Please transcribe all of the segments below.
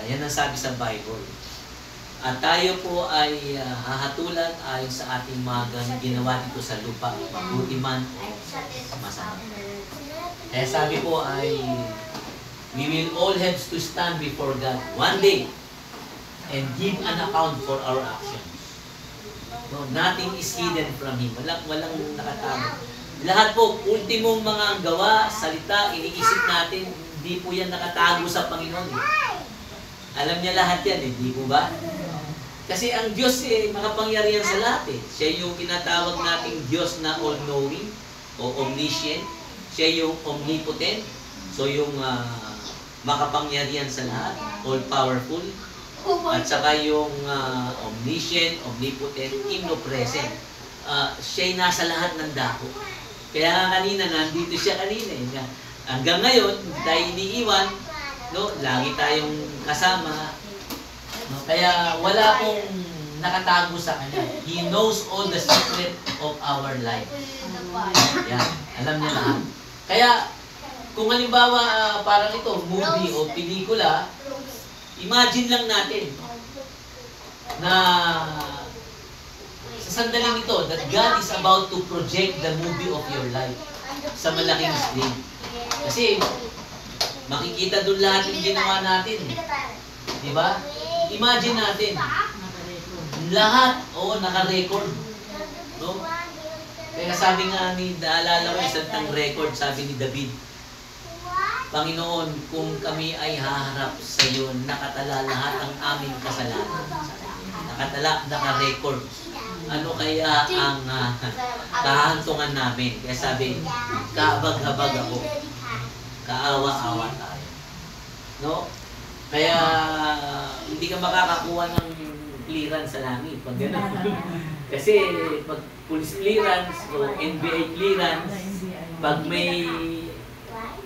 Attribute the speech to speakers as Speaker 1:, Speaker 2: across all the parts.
Speaker 1: Ayan ang sabi sa Bible. At tayo po ay hahatulan ayon sa ating mga ginawa dito sa lupa, mabuti man o masama. Kaya sabi po ay, we will all have to stand before God one day and give an account for our actions. No, nothing is hidden from Him. Walang nakatago. Lahat po, ultimong mga gawa, salita, iniisip natin, hindi po yan nakatago sa Panginoon. Alam niya lahat yan, hindi po ba? Kasi ang Diyos makapangyarihan sa lahat eh. Siya yung tinatawag nating Diyos na all-knowing o omniscient. Siya yung omnipotent. So yung makapangyarihan sa lahat, all-powerful. At saka yung omniscient, omnipotent, omnipresent. Siya'y nasa lahat ng dako. Kaya kanina, nandito siya kanina eh. Hanggang ngayon, tayo iniiwan, no? Lagi tayong kasama. No? Kaya wala pong nakatago sa Kanya. He knows all the secret of our life. Yan, alam niya lahat. Kaya, kung halimbawa parang ito, movie o pelikula, imagine lang natin na sa sandaling ito that God is about to project the movie of your life sa malaking screen. Kasi makikita doon lahat yung ginawa natin. Di ba? Imagine natin. Lahat, naka-record. No? Kaya sabi nga ni, naalala ko isang tang record, sabi ni David, Panginoon, kung kami ay haharap sa iyo, nakatala lahat ang aming kasalanan. Nakatala, naka-record. Ano kaya ang kahantungan namin? Kaya sabi, kaabag-habag ako. Kaawa-awa tayo. No? Kaya, hindi ka makakakuha ng clearance sa langit. Pag gano'n. Kasi, pag police clearance o NBA clearance, pag may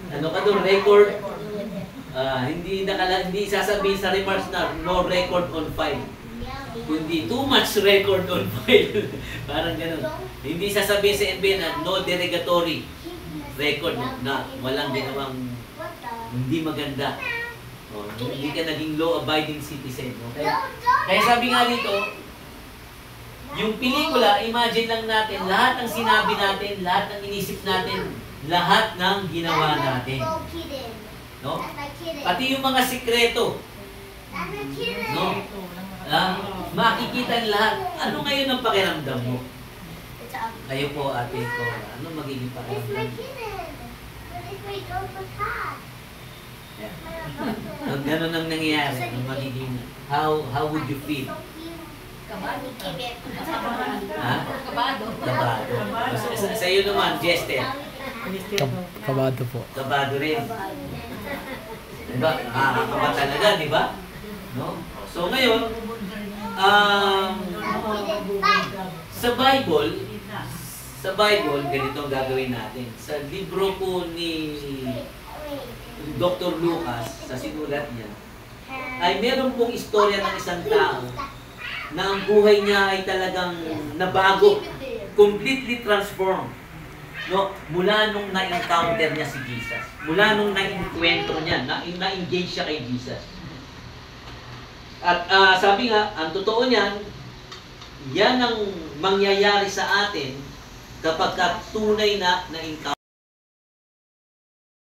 Speaker 1: ka doon, record, hindi sasabihin sa remarks na no record on file. Kundi too much record on file. Parang gano'n. Hindi sasabihin sa NBA na no derogatory record na walang ginawang hindi maganda. Hindi ka naging law-abiding citizen. Okay? Kaya sabi nga dito, yung pelikula, imagine lang natin, lahat ng sinabi natin, lahat ng inisip natin, lahat ng ginawa natin. No? Pati yung mga sikreto. No? Makikita lahat. Ano ngayon ang pakiramdam mo? Kayo po, ate ko. Ano magiging pakiramdam mo? Yeah. Pag gano'n ang nangyayari, ang magiging, how would you feel?
Speaker 2: Kabado.
Speaker 1: Ha? Kabado. Sa iyo naman, Jester.
Speaker 3: Kabado po.
Speaker 1: Kabado rin. Diba? Nakakakaba talaga, di ba? No? So ngayon, sa Bible, ganito ang gagawin natin. Sa libro po ni Dr. Lucas, sa sinulat niya, ay meron pong istorya ng isang tao na ang buhay niya ay talagang nabago, completely transformed. No? Mula nung na-encounter niya si Jesus. Mula nung na-encuentro niya, na-engage siya kay Jesus. At sabi nga, ang totoo niyan, yan ang mangyayari sa atin kapag tunay na na-encounter.